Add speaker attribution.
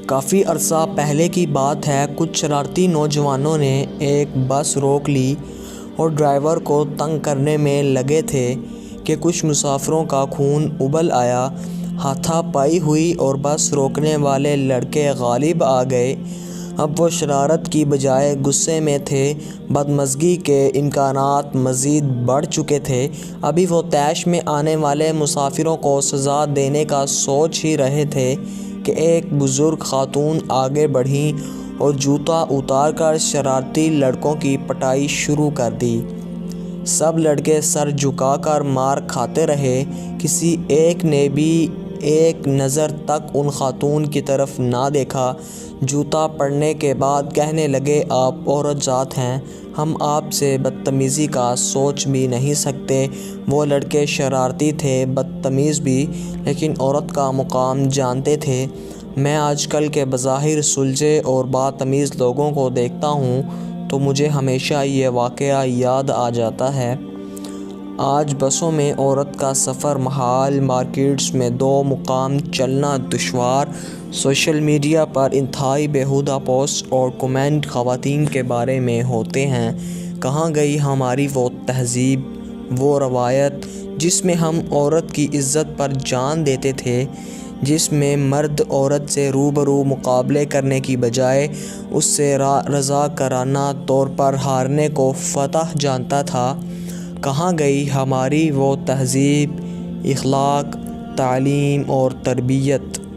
Speaker 1: کافی عرصہ پہلے کی بات ہے، کچھ شرارتی نوجوانوں نے ایک بس روک لی اور ڈرائیور کو تنگ کرنے میں لگے تھے کہ کچھ مسافروں کا خون ابل آیا۔ ہاتھا پائی ہوئی اور بس روکنے والے لڑکے غالب آ گئے۔ اب وہ شرارت کی بجائے غصے میں تھے، بدمزاجی کے امکانات مزید بڑھ چکے تھے۔ ابھی وہ طیش میں آنے والے مسافروں کو سزا دینے کا سوچ ہی رہے تھے کہ ایک بزرگ خاتون آگے بڑھیں اور جوتا اتار کر شرارتی لڑکوں کی پٹائی شروع کر دی۔ سب لڑکے سر جھکا کر مار کھاتے رہے، کسی ایک نے بھی ایک نظر تک ان خاتون کی طرف نہ دیکھا۔ جوتا پڑنے کے بعد کہنے لگے، آپ عورت ذات ہیں، ہم آپ سے بدتمیزی کا سوچ بھی نہیں سکتے۔ وہ لڑکے شرارتی تھے، بدتمیز بھی، لیکن عورت کا مقام جانتے تھے۔ میں آج کل کے بظاہر سلجھے اور بدتمیز لوگوں کو دیکھتا ہوں تو مجھے ہمیشہ یہ واقعہ یاد آ جاتا ہے۔ آج بسوں میں عورت کا سفر محال، مارکیٹس میں دو مقام چلنا دشوار، سوشل میڈیا پر انتہائی بیہودہ پوسٹ اور کمنٹ خواتین کے بارے میں ہوتے ہیں۔ کہاں گئی ہماری وہ تہذیب، وہ روایت جس میں ہم عورت کی عزت پر جان دیتے تھے، جس میں مرد عورت سے روبرو مقابلے کرنے کی بجائے اس سے رضاکارانہ طور پر ہارنے کو فتح جانتا تھا؟ کہاں گئی ہماری وہ تہذیب، اخلاق، تعلیم اور تربیت؟